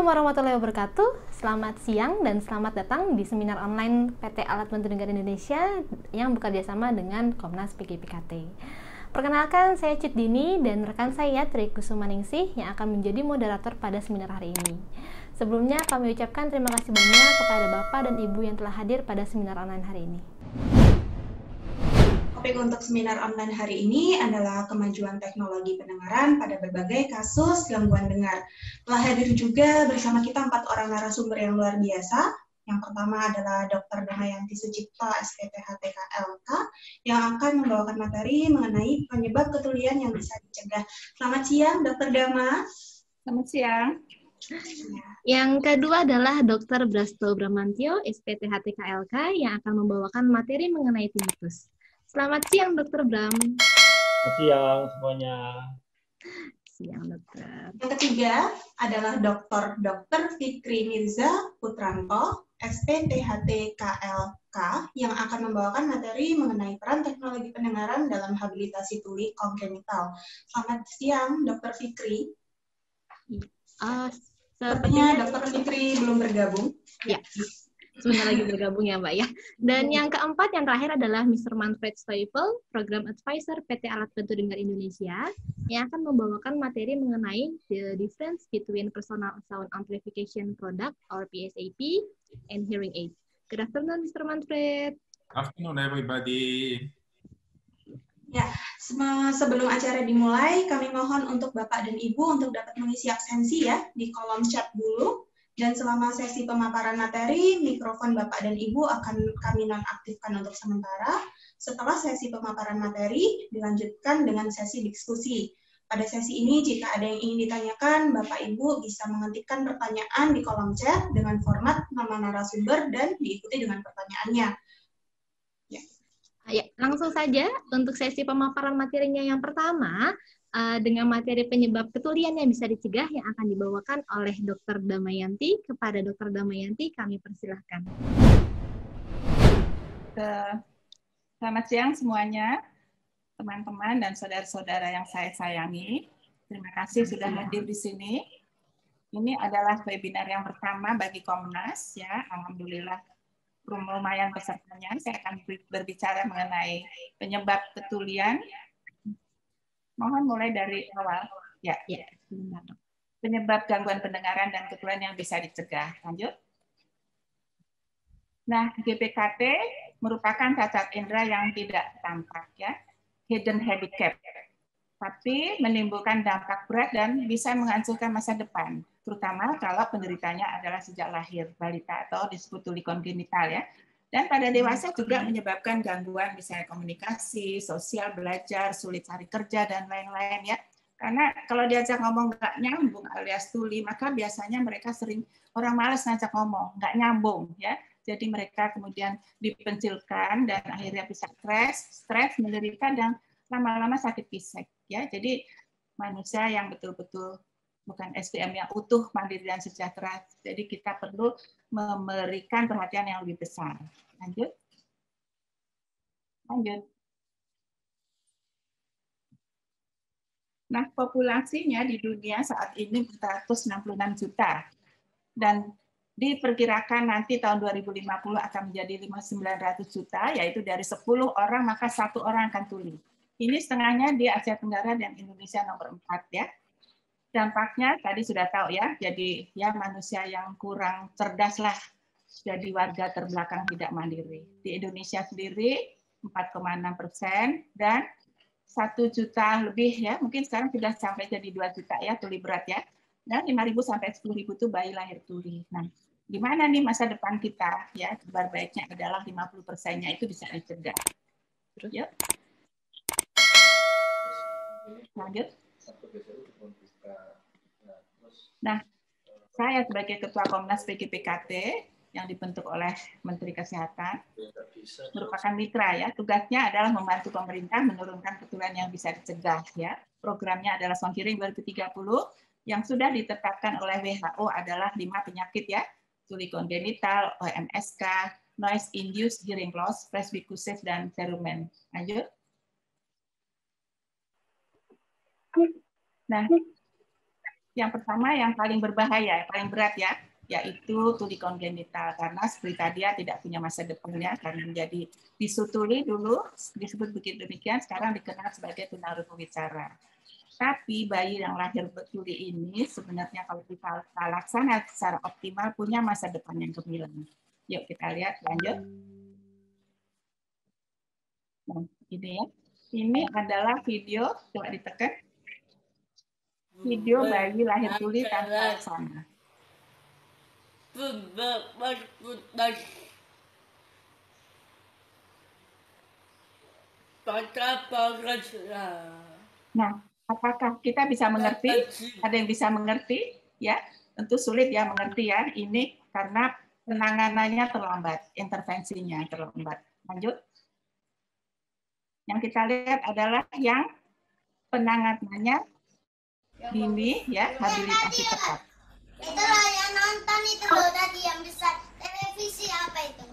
Assalamualaikum warahmatullahi wabarakatuh. Selamat siang dan selamat datang di seminar online PT Alat Bantu Negara Indonesia yang bekerja sama dengan Komnas PGPKT. Perkenalkan, saya Cut Dini dan rekan saya Tri Kusumaningsih yang akan menjadi moderator pada seminar hari ini. Sebelumnya kami ucapkan terima kasih banyak kepada Bapak dan Ibu yang telah hadir pada seminar online hari ini. Topik untuk seminar online hari ini adalah kemajuan teknologi pendengaran pada berbagai kasus gangguan dengar. Telah hadir juga bersama kita 4 orang narasumber yang luar biasa. Yang pertama adalah Dr. Damayanti Sucipto, SPTHTKLK, yang akan membawakan materi mengenai penyebab ketulian yang bisa dicegah. Selamat siang, Dr. Dama. Selamat siang. Yang kedua adalah Dr. Brasto Bramantio, SPTHTKLK, yang akan membawakan materi mengenai tinnitus. Selamat siang, Dr. Bram. Selamat siang semuanya. Siang, Dokter. Yang ketiga adalah Dr. Fikri Mirza Putranto, SPTHTKLK, yang akan membawakan materi mengenai peran teknologi pendengaran dalam habilitasi tuli kongenital. Selamat siang, Dr. Fikri. Sepertinya Dr. Fikri belum bergabung. Ya. Sebentar lagi bergabung ya Mbak ya. Dan yang keempat, yang terakhir adalah Mr. Manfred Stoifel, Program Advisor PT Alat Bantu Dengar Indonesia, yang akan membawakan materi mengenai the difference between Personal Sound Amplification Product or PSAP and hearing aid. Good afternoon, Mr. Manfred. Afternoon, everybody. Ya, sebelum acara dimulai, kami mohon untuk Bapak dan Ibu untuk dapat mengisi absensi ya di kolom chat dulu. Dan selama sesi pemaparan materi, mikrofon Bapak dan Ibu akan kami nonaktifkan untuk sementara. Setelah sesi pemaparan materi, dilanjutkan dengan sesi diskusi. Pada sesi ini, jika ada yang ingin ditanyakan, Bapak Ibu bisa mengetikkan pertanyaan di kolom chat dengan format nama narasumber dan diikuti dengan pertanyaannya. Ya, langsung saja untuk sesi pemaparan materinya yang pertama, dengan materi penyebab ketulian yang bisa dicegah yang akan dibawakan oleh Dr. Damayanti. Kepada Dr. Damayanti, kami persilahkan. Selamat siang semuanya, teman-teman dan saudara-saudara yang saya sayangi. Terima kasih sudah hadir di sini. Ini adalah webinar yang pertama bagi Komnas, ya. Alhamdulillah lumayan pesertanya. Saya akan berbicara mengenai penyebab ketulian. Mohon mulai dari awal. Ya. Penyebab gangguan pendengaran dan ketulian yang bisa dicegah. Lanjut. Nah, GPKT merupakan cacat indera yang tidak tampak, ya, hidden handicap, tapi menimbulkan dampak berat dan bisa menghancurkan masa depan, terutama kalau penderitanya adalah sejak lahir, balita atau disebut tuli kongenital, ya. Dan pada dewasa juga menyebabkan gangguan misalnya komunikasi, sosial, belajar, sulit cari kerja, dan lain-lain, ya. Karena kalau diajak ngomong nggak nyambung alias tuli, maka biasanya mereka sering, orang malas ngajak ngomong, nggak nyambung, ya. Jadi mereka kemudian dipencilkan dan akhirnya bisa stres, menderita, dan lama-lama sakit fisik, ya. Jadi manusia yang betul-betul bukan SDM yang utuh, mandiri dan sejahtera. Jadi kita perlu memberikan perhatian yang lebih besar. Lanjut. Nah, populasinya di dunia saat ini 466 juta. Dan diperkirakan nanti tahun 2050 akan menjadi 5.900 juta, yaitu dari 10 orang maka 1 orang akan tuli. Ini setengahnya di Asia Tenggara dan Indonesia nomor 4, ya. Dampaknya tadi sudah tahu, ya, jadi ya manusia yang kurang cerdas lah, jadi warga terbelakang tidak mandiri. Di Indonesia sendiri 4,6% dan 1 juta lebih, ya, mungkin sekarang sudah sampai jadi 2 juta, ya, tuli berat, ya, dan 5.000 sampai 10.000 itu bayi lahir tuli. Nah, gimana nih masa depan kita, ya? Kabar baiknya adalah 50%-nya itu bisa dicegah. Terus, ya. Lanjut. Nah, saya sebagai Ketua Komnas PGPKT yang dibentuk oleh Menteri Kesehatan merupakan mitra, ya. Tugasnya adalah membantu pemerintah menurunkan ketulian yang bisa dicegah, ya. Programnya adalah Sound Hearing 2030 yang sudah ditetapkan oleh WHO adalah 5 penyakit, ya. Tuli kongenital, OMSK, noise induced hearing loss, presbycusis, dan cerumen. Lanjut. Nah, Yang pertama yang paling berbahaya, paling berat ya, yaitu tuli kongenital, karena seperti tadi ya tidak punya masa depannya karena menjadi bisu tuli dulu disebut begitu demikian, sekarang dikenal sebagai tunarungu wicara. Tapi bayi yang lahir bertuli ini sebenarnya kalau kita laksanakan secara optimal punya masa depan yang gemilang. Yuk kita lihat lanjut. Nah, ini ya. Ini adalah video, coba ditekan. Video bayi lahir tuli tanpa laksana. Nah, apakah kita bisa mengerti? Ada yang bisa mengerti? Ya, tentu sulit ya mengerti ya. Ini karena penanganannya terlambat, intervensinya terlambat. Lanjut. Yang kita lihat adalah yang penanganannya dini, ya, habilitasi tepat. Itu loh yang nonton itu loh tadi yang besar. Televisi apa itu?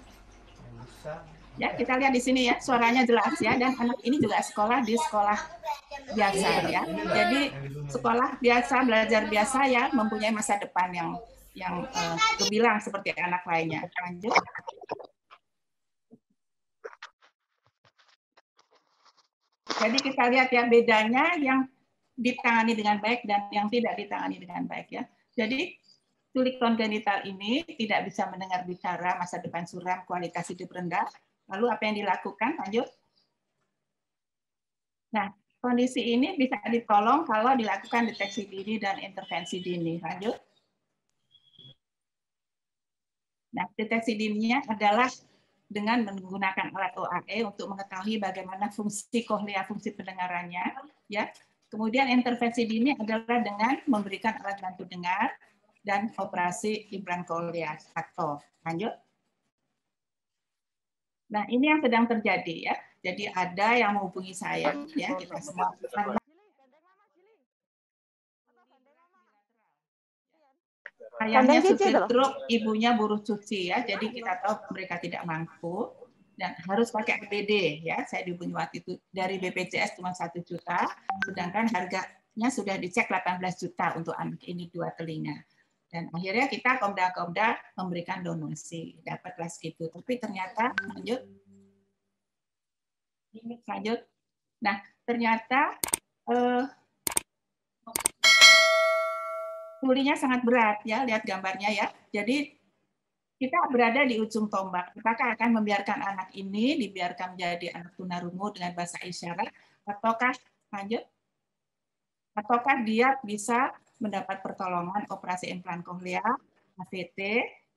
Ya, kita lihat di sini ya, suaranya jelas ya, dan anak ini juga sekolah di sekolah biasa ya. Jadi sekolah biasa, belajar biasa ya, mempunyai masa depan yang gemilang seperti anak lainnya. Lanjut. Jadi kita lihat ya bedanya yang ditangani dengan baik dan yang tidak ditangani dengan baik ya. Jadi tuli kongenital ini tidak bisa mendengar bicara, masa depan suram, kualitas hidup rendah. Lalu apa yang dilakukan? Lanjut. Nah, kondisi ini bisa ditolong kalau dilakukan deteksi dini dan intervensi dini. Lanjut. Nah, deteksi dininya adalah dengan menggunakan alat OAE untuk mengetahui bagaimana fungsi kohlea, fungsi pendengarannya. Ya. Kemudian intervensi dini adalah dengan memberikan alat bantu dengar dan operasi implan kohlea atau. Lanjut. Nah, ini yang sedang terjadi ya. Jadi ada yang menghubungi saya ya, kita semua. Ayahnya supir truk, ibunya buruh cuci ya. Jadi kita tahu mereka tidak mampu dan harus pakai APD ya. Saya dihubungi waktu itu dari BPJS cuma 1 juta, sedangkan harganya sudah dicek 18 juta untuk anak ini 2 telinga. Dan akhirnya kita Komda memberikan donasi, dapatlah segitu. Tapi ternyata lanjut. Nah, ternyata tulinya sangat berat ya, lihat gambarnya ya. Jadi kita berada di ujung tombak. Apakah akan membiarkan anak ini dibiarkan menjadi anak tunarungu dengan bahasa isyarat, ataukah lanjut? Ataukah dia bisa mendapat pertolongan operasi implan kohlea, AVT,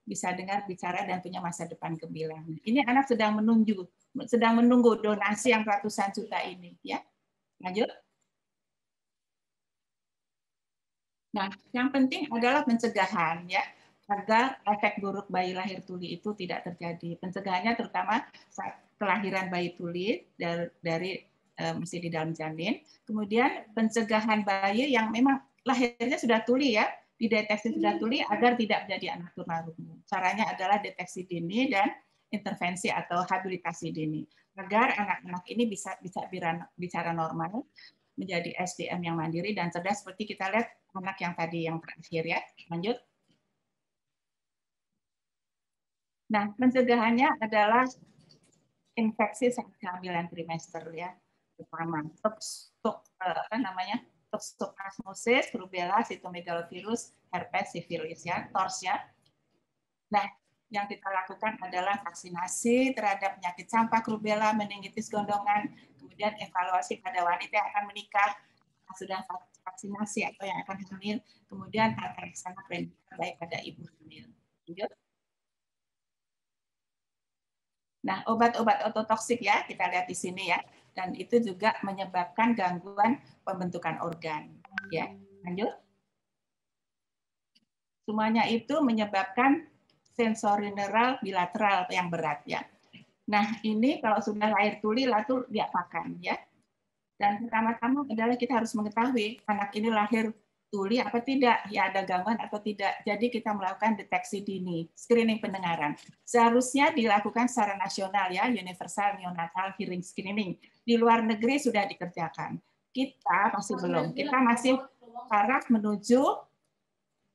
bisa dengar, bicara, dan punya masa depan gemilang. Ini anak sedang menunggu donasi yang ratusan juta ini. Ya, lanjut. Nah, yang penting adalah pencegahan, ya, agar efek buruk bayi lahir tuli itu tidak terjadi. Pencegahannya terutama saat kelahiran bayi tuli dari mesti di dalam janin. Kemudian pencegahan bayi yang memang lahirnya sudah tuli ya, dideteksi sudah tuli agar tidak menjadi anak tunarungu. Caranya adalah deteksi dini dan intervensi atau habilitasi dini agar anak-anak ini bisa bicara normal, menjadi SDM yang mandiri dan cerdas seperti kita lihat anak yang tadi yang terakhir ya. Lanjut. Nah, pencegahannya adalah infeksi saat kehamilan trimester ya. Pertama, toxoplasmosis, rubella, cytomegalovirus, herpes, sifilis ya, TORS ya. Nah, yang kita lakukan adalah vaksinasi terhadap penyakit campak, rubella, meningitis gondongan, kemudian evaluasi pada wanita yang akan menikah, yang sudah vaksinasi atau yang akan hamil, kemudian tata laksana pendidikan baik pada ibu hamil. Lanjut. Nah, obat-obat ototoksik ya, kita lihat di sini ya. Dan itu juga menyebabkan gangguan pembentukan organ. Ya, lanjut. Semuanya itu menyebabkan sensorineural bilateral yang berat ya. Nah, ini kalau sudah lahir tuli lalu diapakan ya. Dan pertama-tama adalah kita harus mengetahui anak ini lahir tuli apa tidak, ya ada gangguan atau tidak. Jadi kita melakukan deteksi dini, screening pendengaran. Seharusnya dilakukan secara nasional ya, universal neonatal hearing screening. Di luar negeri sudah dikerjakan. Kita masih belum. Kita masih arah menuju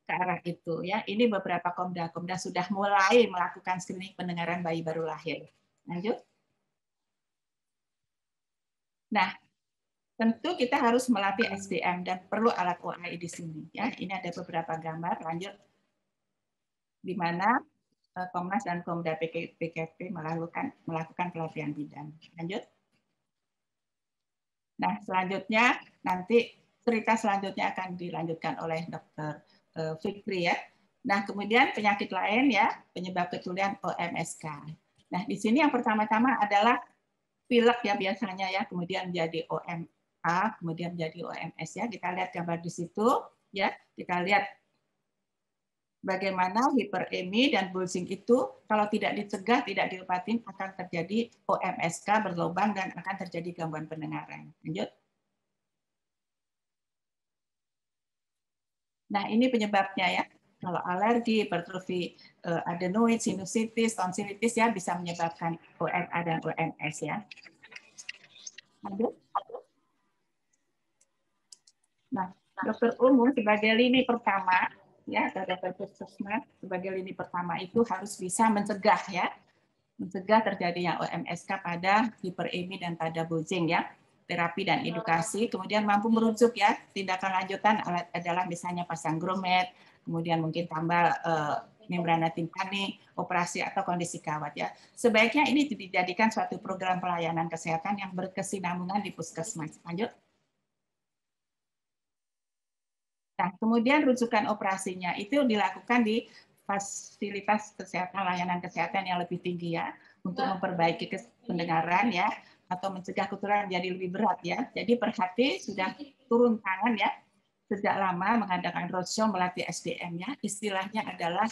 ke arah itu ya. Ini beberapa Komda sudah mulai melakukan screening pendengaran bayi baru lahir. Lanjut. Nah, tentu kita harus melatih SDM dan perlu alat OAI di sini ya. Ini ada beberapa gambar. Lanjut. Di mana Komnas dan Komda PKP melakukan pelatihan bidan. Lanjut. Nah, selanjutnya nanti cerita selanjutnya akan dilanjutkan oleh Dr. Fikri ya. Nah, kemudian penyakit lain ya, penyebab ketulian OMSK. Nah, di sini yang pertama-tama adalah pilek ya biasanya ya, kemudian menjadi OMA, kemudian menjadi OMS ya. Kita lihat gambar di situ ya. Kita lihat bagaimana hiperemi dan bulging itu kalau tidak dicegah, tidak diobatin akan terjadi OMSK berlubang dan akan terjadi gangguan pendengaran. Lanjut. Nah, ini penyebabnya ya. Kalau alergi, hipertrofi adenoid, sinusitis, tonsilitis ya bisa menyebabkan OMA dan OMS ya. Lanjut. Nah, dokter umum sebagai lini pertama ya, atau dokter puskesmas sebagai lini pertama itu harus bisa mencegah ya, mencegah terjadinya OMSK pada hiperemi dan pada bulging ya, terapi dan edukasi, kemudian mampu merujuk ya, tindakan lanjutan adalah misalnya pasang grommet, kemudian mungkin tambal membrana timpani, operasi atau kondisi kawat ya. Sebaiknya ini dijadikan suatu program pelayanan kesehatan yang berkesinambungan di puskesmas. Lanjut. Nah, kemudian rujukan operasinya itu dilakukan di fasilitas kesehatan, layanan kesehatan yang lebih tinggi ya, untuk memperbaiki pendengaran ya, atau mencegah keturunan jadi lebih berat ya. Jadi perhati sudah turun tangan ya, sejak lama mengadakan roadshow melatih SDM ya. Istilahnya adalah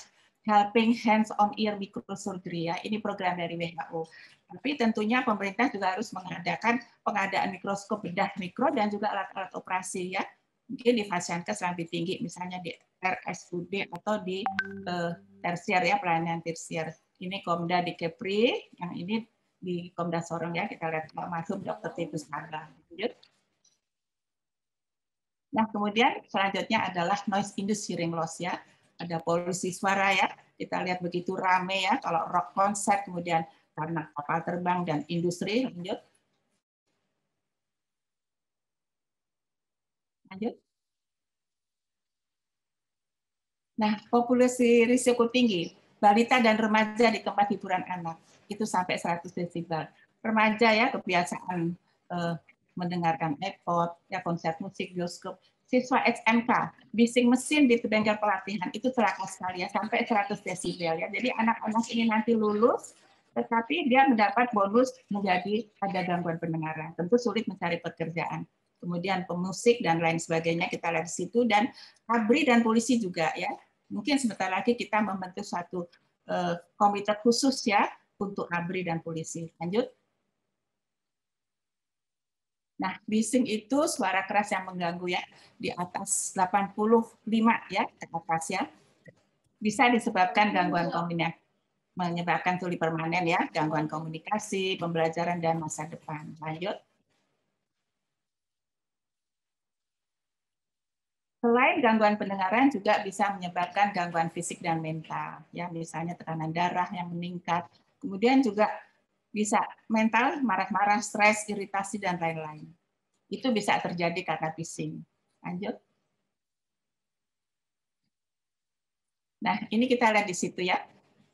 Helping Hands on Ear Microsurgery ya. Ini program dari WHO. Tapi tentunya pemerintah juga harus mengadakan pengadaan mikroskop bedah mikro dan juga alat-alat operasi ya. Mungkin di Fasiankes lebih tinggi, misalnya di RSUD atau di tersier ya, pelayanan tersier. Ini Komda di Kepri, yang ini di Komda Sorong ya, kita lihat masuk Dr. Titus Naga. Nah, kemudian selanjutnya adalah noise induced hearing loss ya. Ada polusi suara ya. Kita lihat begitu rame ya, kalau rock konser, kemudian karena kapal terbang dan industri. Lanjut. Lanjut. Nah, populasi risiko tinggi, balita dan remaja di tempat hiburan anak, itu sampai 100 desibel. Remaja ya, kebiasaan mendengarkan iPod, ya konser musik, bioskop. Siswa SMK, bising mesin di bengkel pelatihan, itu celaka sekali ya, sampai 100 desibel ya. Jadi anak-anak ini nanti lulus, tetapi dia mendapat bonus menjadi ada gangguan pendengaran. Tentu sulit mencari pekerjaan. Kemudian pemusik dan lain sebagainya kita lihat di situ, dan ABRI dan polisi juga ya. Mungkin sebentar lagi kita membentuk satu komite khusus ya untuk ABRI dan polisi. Lanjut. Nah, bising itu suara keras yang mengganggu ya, di atas 85 ya ke atas ya. Bisa disebabkan gangguan komunikasi, menyebabkan tuli permanen ya, gangguan komunikasi, pembelajaran dan masa depan. Lanjut. Selain gangguan pendengaran juga bisa menyebabkan gangguan fisik dan mental, ya misalnya tekanan darah yang meningkat, kemudian juga bisa mental, marah-marah, stres, iritasi dan lain-lain. Itu bisa terjadi karena bising. Lanjut. Nah, ini kita lihat di situ ya.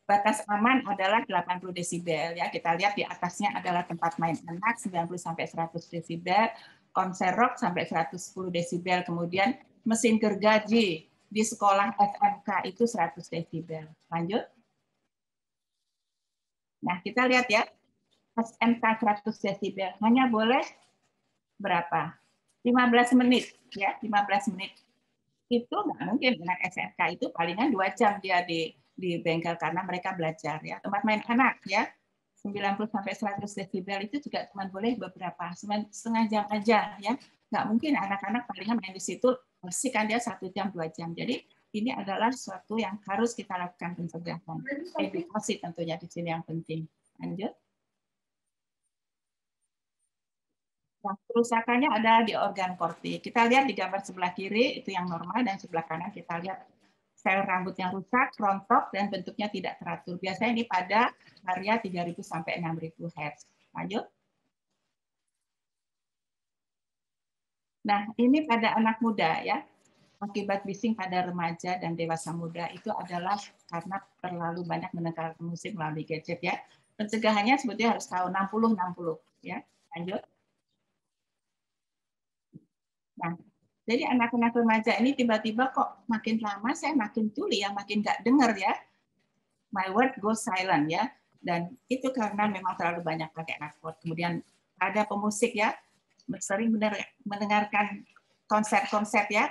Batas aman adalah 80 desibel ya. Kita lihat di atasnya adalah tempat main anak 90 sampai 100 desibel, konser rock sampai 110 desibel, kemudian mesin gergaji di sekolah SMK itu 100 desibel. Lanjut. Nah, kita lihat ya. SMK 100 desibel hanya boleh berapa? 15 menit ya, 15 menit. Itu nggak mungkin anak SMK itu palingan 2 jam dia di bengkel karena mereka belajar ya. Tempat main anak ya 90 sampai 100 desibel itu juga cuma boleh beberapa, setengah jam aja ya. Nggak mungkin anak-anak palingan main di situ pasti kan dia 1 jam 2 jam. Jadi ini adalah suatu yang harus kita lakukan pencegahan. Edukasi tentunya di sini yang penting. Lanjut. Nah, kerusakannya ada di organ kortik. Kita lihat di gambar sebelah kiri itu yang normal dan sebelah kanan kita lihat sel rambut yang rusak, rontok, dan bentuknya tidak teratur. Biasanya ini pada area 3.000 sampai 6.000 Hz. Lanjut. Nah, ini pada anak muda ya. Akibat bising pada remaja dan dewasa muda itu adalah karena terlalu banyak mendengarkan musik melalui gadget ya. Pencegahannya sebetulnya harus tahu 60-60 ya. Lanjut. Nah, jadi anak-anak remaja ini tiba-tiba kok makin lama saya makin tuli ya, makin nggak dengar ya. My word goes silent ya. Dan itu karena memang terlalu banyak pakai keyboard. Kemudian ada pemusik ya, sering mendengarkan konser-konser ya,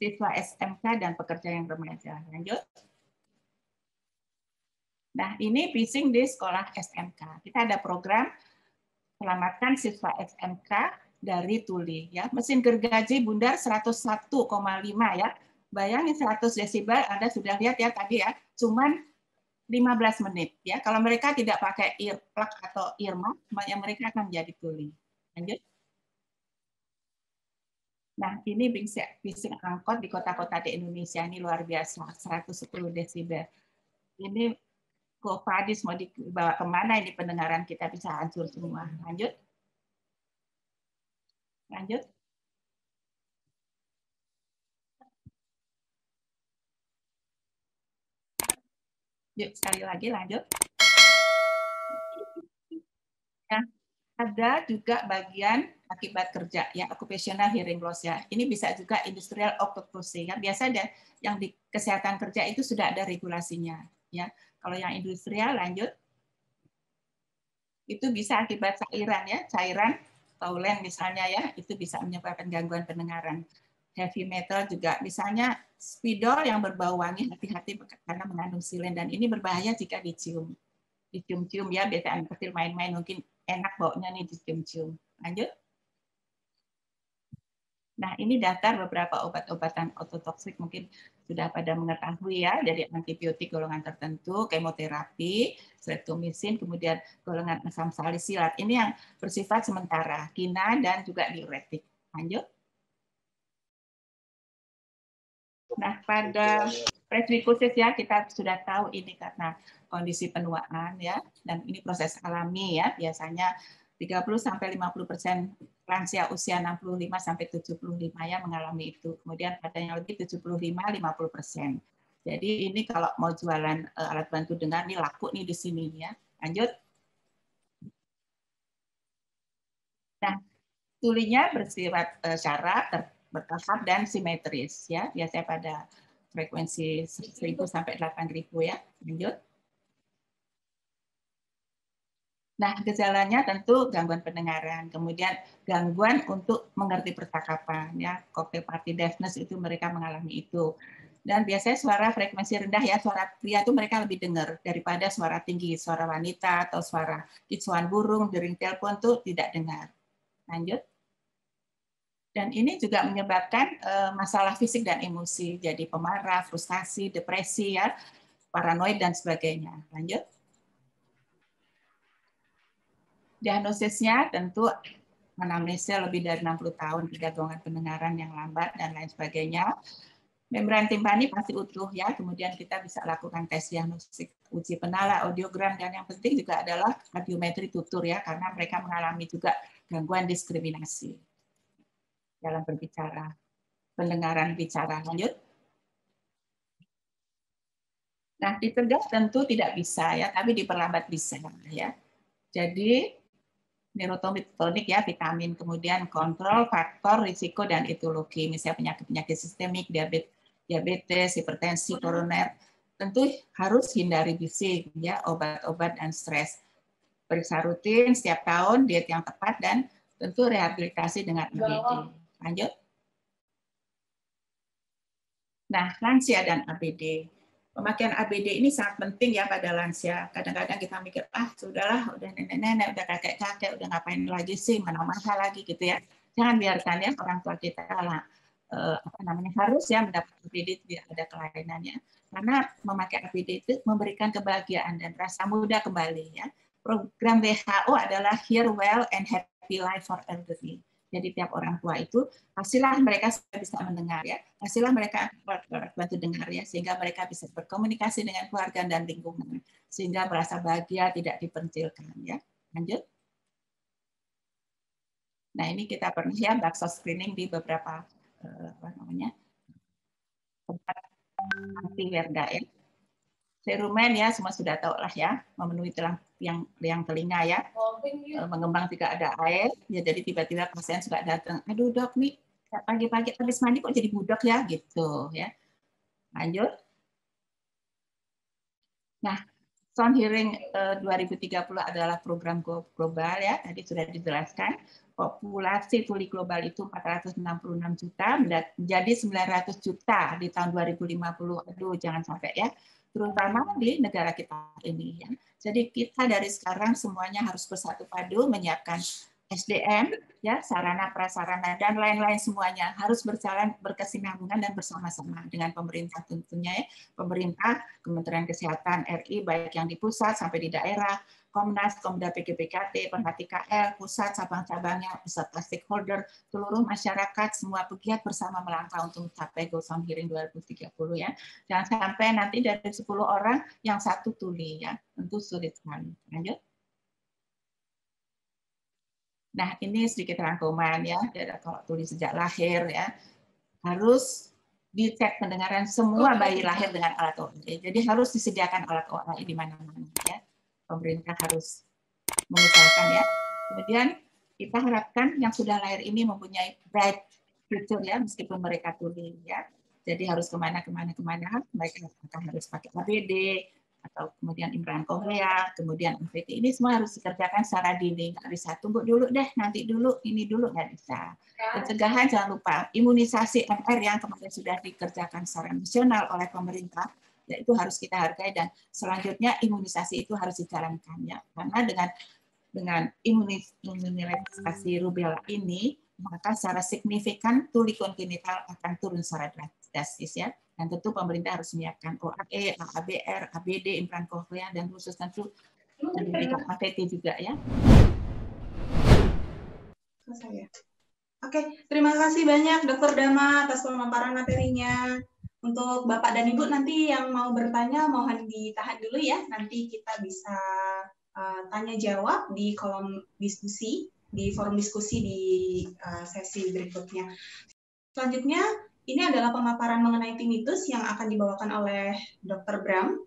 siswa SMK dan pekerja yang remaja. Lanjut. Nah, ini bising di sekolah SMK. Kita ada program selamatkan siswa SMK dari tuli ya. Mesin gergaji bundar 101,5 ya. Bayangin 100 desibel Anda sudah lihat ya tadi ya, cuman 15 menit ya. Kalau mereka tidak pakai earplug atau earmuff, mereka akan menjadi tuli. Lanjut. Nah, ini bising angkot di kota-kota di Indonesia ini luar biasa, 110 desibel. Ini Padis mau dibawa kemana ini pendengaran kita bisa hancur semua. Lanjut. Lanjut. Yuk, sekali lagi lanjut. Nah, ada juga bagian akibat kerja, ya occupational hearing loss ya. Ini bisa juga industrial occupancy ya. Biasa ada yang di kesehatan kerja itu sudah ada regulasinya ya. Kalau yang industrial lanjut, itu bisa akibat cairan ya, cairan taulen misalnya ya, itu bisa menyebabkan gangguan pendengaran. Heavy metal juga, misalnya spidol yang berbau wangi, hati-hati karena mengandung silen dan ini berbahaya jika dicium. Dicium-cium ya, biasa anak kecil main-main mungkin enak baunya nih dicium-cium. Lanjut. Nah, ini daftar beberapa obat-obatan ototoksik mungkin sudah pada mengetahui ya, dari antibiotik golongan tertentu, kemoterapi, streptomisin, kemudian golongan asam salisilat. Ini yang bersifat sementara, kina dan juga diuretik. Lanjut. Nah, pada presbikusis ya kita sudah tahu ini karena kondisi penuaan ya, dan ini proses alami ya, biasanya 30-50% lansia usia 65-75 ya mengalami itu. Kemudian pada yang lebih 75-50%. Jadi ini kalau mau jualan alat bantu dengar nih laku nih di sini ya. Lanjut. Nah, tulinya bersifat syarat, bertahap dan simetris ya. Biasanya pada frekuensi 1000 sampai 8000 ya. Lanjut. Nah, gejalanya tentu gangguan pendengaran, kemudian gangguan untuk mengerti percakapan, ya, cocktail party deafness itu mereka mengalami itu. Dan biasanya suara frekuensi rendah ya, suara pria itu mereka lebih dengar daripada suara tinggi, suara wanita atau suara kicauan burung, dering telepon tuh tidak dengar. Lanjut. Dan ini juga menyebabkan masalah fisik dan emosi, jadi pemarah, frustasi, depresi, ya, paranoid dan sebagainya. Lanjut. Diagnosisnya tentu anamnesnya lebih dari 60 tahun, gangguan pendengaran yang lambat, dan lain sebagainya. Membran timpani pasti utuh ya, kemudian kita bisa lakukan tes diagnostik, uji penala, audiogram, dan yang penting juga adalah audiometri tutur ya, karena mereka mengalami juga gangguan diskriminasi dalam berbicara, pendengaran bicara. Lanjut. Nah, dicegah tentu tidak bisa ya, tapi diperlambat bisa ya. Jadi neurotonik ya, vitamin, kemudian kontrol faktor risiko dan etiologi, misalnya penyakit-penyakit sistemik, diabetes, hipertensi, koroner, tentu harus hindari bising ya, obat-obat dan stres. Periksa rutin setiap tahun, diet yang tepat, dan tentu rehabilitasi dengan ABD. Lanjut. Nah, lansia dan ABD. Pemakaian ABD ini sangat penting ya pada lansia. Kadang-kadang kita mikir, sudahlah, udah nenek-nenek, udah kakek-kakek, udah ngapain lagi sih, mana mahal lagi gitu ya. Jangan biarkan ya orang tua kita lah, harus ya mendapat ABD, tidak ada kelainannya. Karena memakai ABD itu memberikan kebahagiaan dan rasa muda kembali ya. Program WHO adalah Hear Well and Happy Life for Elderly. Jadi tiap orang tua itu kasihlah mereka bisa mendengar ya, kasihlah mereka bantu dengar ya, sehingga mereka bisa berkomunikasi dengan keluarga dan lingkungan, sehingga merasa bahagia, tidak dipencilkan ya. Lanjut. Nah ini kita pernah ya bakso screening di beberapa tempat anti werda ya. Serumen ya semua sudah tahu lah ya, memenuhi yang telinga ya, mengembang jika ada air ya, jadi tiba-tiba pasien suka datang, aduh dok nih pagi-pagi habis mandi kok jadi budak ya gitu ya. Lanjut. Nah, Sound Hearing 2030 adalah program global ya, tadi sudah dijelaskan. Populasi tuli global itu 466 juta, menjadi 900 juta di tahun 2050. Aduh, jangan sampai ya, terutama di negara kita ini ya. Jadi kita dari sekarang semuanya harus bersatu padu menyiapkan SDM, ya, sarana prasarana dan lain-lain semuanya harus berjalan berkesinambungan dan bersama-sama dengan pemerintah tentunya ya. Pemerintah, Kementerian Kesehatan RI baik yang di pusat sampai di daerah, Komnas, Komda PGPKT, Perhati KL, pusat cabang-cabangnya, beserta stakeholder, seluruh masyarakat, semua pegiat bersama melangkah untuk mencapai Goal Sound Hearing 2030 ya. Jangan sampai nanti dari 10 orang yang satu tuli ya, tentu sulit sekali. Lanjut. Nah, ini sedikit rangkuman ya, kalau tuli sejak lahir ya, harus dicek pendengaran semua bayi lahir dengan alat ORI. Jadi harus disediakan alat ORI di mana-mana ya. Pemerintah harus mengusahakan ya. Kemudian kita harapkan yang sudah lahir ini mempunyai bright future ya, meskipun mereka tuli ya. Jadi harus kemana, mereka harus pakai ABD, atau kemudian implan korea, kemudian MVT, ini semua harus dikerjakan secara dini. Nggak bisa tunggu dulu deh, nanti dulu, ini dulu, nggak bisa. Pencegahan jangan lupa, imunisasi MR yang kemarin sudah dikerjakan secara nasional oleh pemerintah, ya itu harus kita hargai, dan selanjutnya imunisasi itu harus dijalankan ya. Karena dengan imunisasi rubella ini, maka secara signifikan tuli kongenital akan turun secara drastis ya. Dan tentu pemerintah harus menyiapkan OAE, ABR, ABD, implan koklea, dan khusus tentu pendidikan AVT juga ya. Oke, terima kasih banyak Dr. Dama atas pemaparan materinya. Untuk Bapak dan Ibu nanti yang mau bertanya mohon ditahan dulu ya. Nanti kita bisa tanya jawab di kolom diskusi, di forum diskusi di sesi berikutnya. Selanjutnya, ini adalah pemaparan mengenai tinnitus yang akan dibawakan oleh Dr. Bram.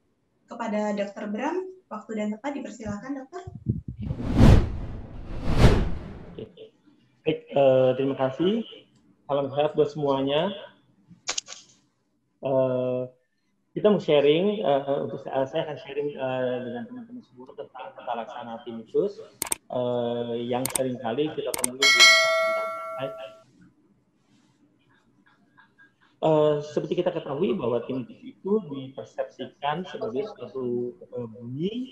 Kepada Dr. Bram, waktu dan tempat dipersilakan, Dokter. Baik, terima kasih. Salam sehat buat semuanya. Kita mau sharing, untuk saya akan sharing dengan teman-teman semua tentang tata laksana tinnitus yang seringkali kita temui di seperti kita ketahui bahwa tinnitus itu dipersepsikan sebagai suatu bunyi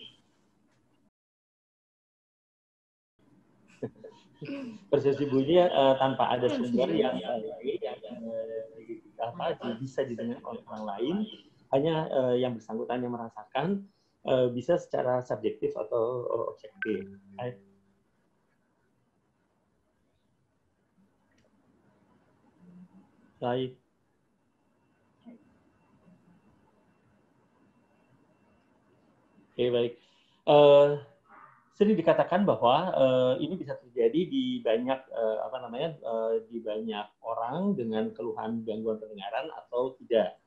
persepsi bunyi tanpa ada sumber yang bisa didengar oleh orang lain, hanya yang bersangkutan yang merasakan, bisa secara subjektif atau objektif. Baik. Oke, baik. Sering dikatakan bahwa ini bisa terjadi di banyak di banyak orang dengan keluhan gangguan pendengaran atau tidak,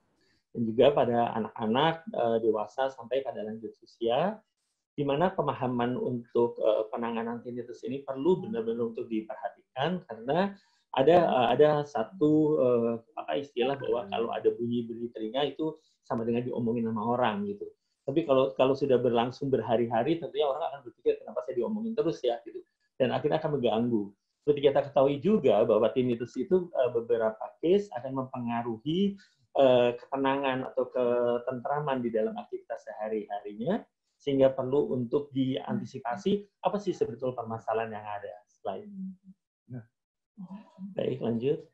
dan juga pada anak-anak, dewasa sampai pada lanjut usia, di mana pemahaman untuk penanganan tinnitus ini perlu benar-benar untuk diperhatikan, karena ada satu istilah bahwa kalau ada bunyi di telinga itu sama dengan diomongin sama orang gitu. Tapi kalau sudah berlangsung berhari-hari, tentunya orang akan berpikir kenapa saya diomongin terus ya, gitu. Dan akhirnya akan mengganggu. Seperti kita ketahui juga bahwa tinnitus itu beberapa case akan mempengaruhi ketenangan atau ketentraman di dalam aktivitas sehari-harinya, sehingga perlu untuk diantisipasi apa sih sebetulnya permasalahan yang ada setelah ini. Baik, lanjut.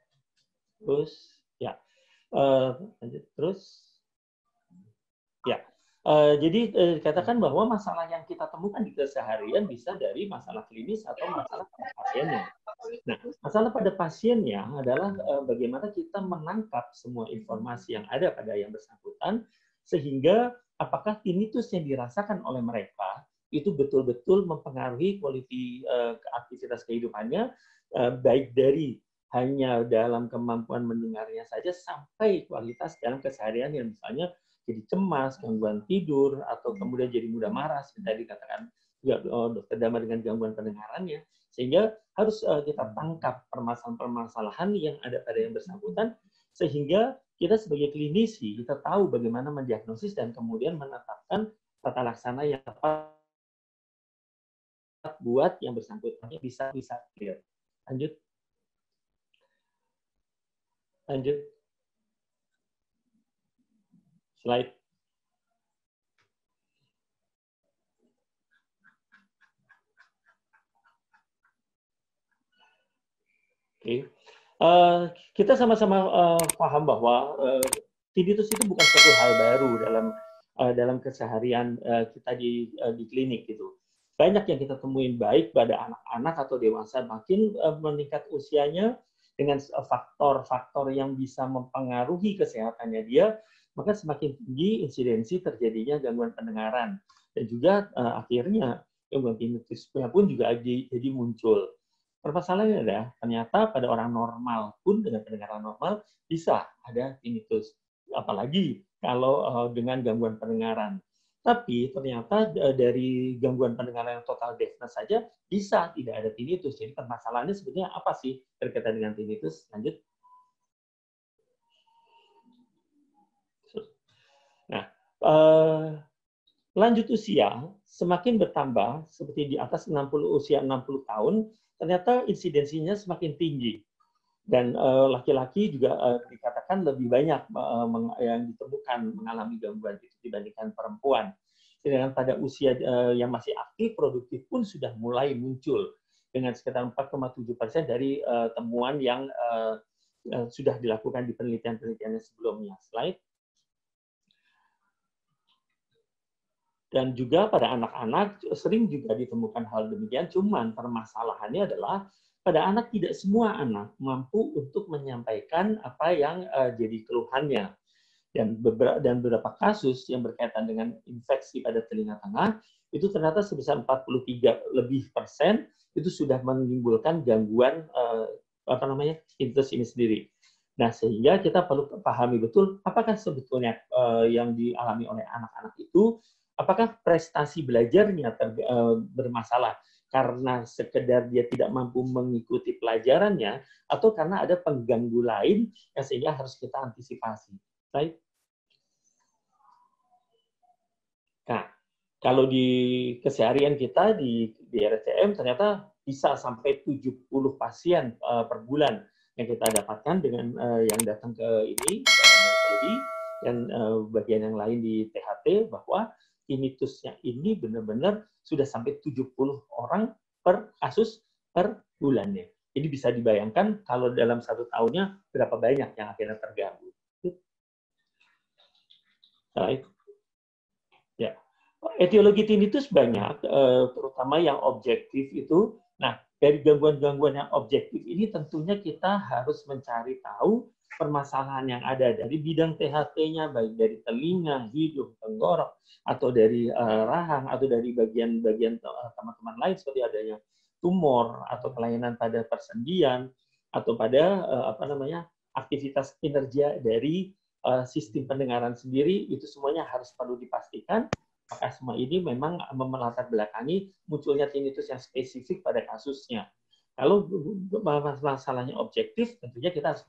Terus, ya. Lanjut terus. Ya. Jadi dikatakan bahwa masalah yang kita temukan di keseharian bisa dari masalah klinis atau masalah pasiennya. Nah, masalah pada pasiennya adalah bagaimana kita menangkap semua informasi yang ada pada yang bersangkutan, sehingga apakah tinnitus yang dirasakan oleh mereka itu betul-betul mempengaruhi kualitas aktivitas kehidupannya, baik dari hanya dalam kemampuan mendengarnya saja sampai kualitas dalam keseharian yang misalnya jadi cemas, gangguan tidur, atau kemudian jadi mudah marah, seperti tadi dikatakan juga Dokter Dama dengan gangguan pendengarannya. Sehingga harus kita tangkap permasalahan-permasalahan yang ada pada yang bersangkutan, sehingga kita sebagai klinisi, kita tahu bagaimana mendiagnosis dan kemudian menetapkan tata laksana yang tepat buat yang bersangkutannya bisa clear. Lanjut. Slide. Oke. Kita sama-sama paham bahwa tinnitus itu bukan suatu hal baru dalam keseharian kita di klinik gitu. Banyak yang kita temuin baik pada anak-anak atau dewasa, makin meningkat usianya dengan faktor-faktor yang bisa mempengaruhi kesehatannya dia, maka semakin tinggi insidensi terjadinya gangguan pendengaran. Dan juga akhirnya gangguan tinnitusnya pun juga jadi muncul. Permasalahannya adalah ternyata pada orang normal pun dengan pendengaran normal bisa ada tinnitus. Apalagi kalau dengan gangguan pendengaran. Tapi ternyata dari gangguan pendengaran yang total deafness saja bisa tidak ada tinnitus. Jadi permasalahannya sebetulnya apa sih berkaitan dengan tinnitus? Lanjut. Nah, lanjut usia semakin bertambah, seperti di atas usia 60 tahun, ternyata insidensinya semakin tinggi. Dan laki-laki juga dikatakan lebih banyak yang ditemukan mengalami gangguan itu dibandingkan perempuan. Sedangkan pada usia yang masih aktif, produktif pun sudah mulai muncul dengan sekitar 4,7% dari temuan yang sudah dilakukan di penelitian-penelitian sebelumnya. Slide. Dan juga pada anak-anak sering juga ditemukan hal demikian, cuman permasalahannya adalah pada anak tidak semua anak mampu untuk menyampaikan apa yang jadi keluhannya. Dan beberapa kasus yang berkaitan dengan infeksi pada telinga tengah itu ternyata sebesar 43% itu sudah menimbulkan gangguan tinnitus ini sendiri. Nah, sehingga kita perlu pahami betul apakah sebetulnya yang dialami oleh anak-anak itu, apakah prestasi belajarnya bermasalah karena sekedar dia tidak mampu mengikuti pelajarannya, atau karena ada pengganggu lain yang sehingga harus kita antisipasi. Right? Nah, kalau di keseharian kita di RSCM ternyata bisa sampai 70 pasien per bulan yang kita dapatkan dengan yang datang ke ini, dan bagian yang lain di THT, bahwa tinnitusnya ini benar-benar sudah sampai 70 orang per kasus per bulannya. Jadi bisa dibayangkan kalau dalam 1 tahunnya berapa banyak yang akhirnya terganggu. Right. Ya. Etiologi tinnitus banyak, terutama yang objektif itu. Nah, dari gangguan-gangguan yang objektif ini tentunya kita harus mencari tahu permasalahan yang ada dari bidang THT-nya, baik dari telinga, hidung, tenggorok, atau dari rahang, atau dari bagian-bagian teman-teman lain seperti adanya tumor atau kelainan pada persendian, atau pada aktivitas kinerja dari sistem pendengaran sendiri. Itu semuanya harus perlu dipastikan. Maka semua ini memang melatar belakangi munculnya tinnitus yang spesifik pada kasusnya. Kalau masalahnya objektif, tentunya kita harus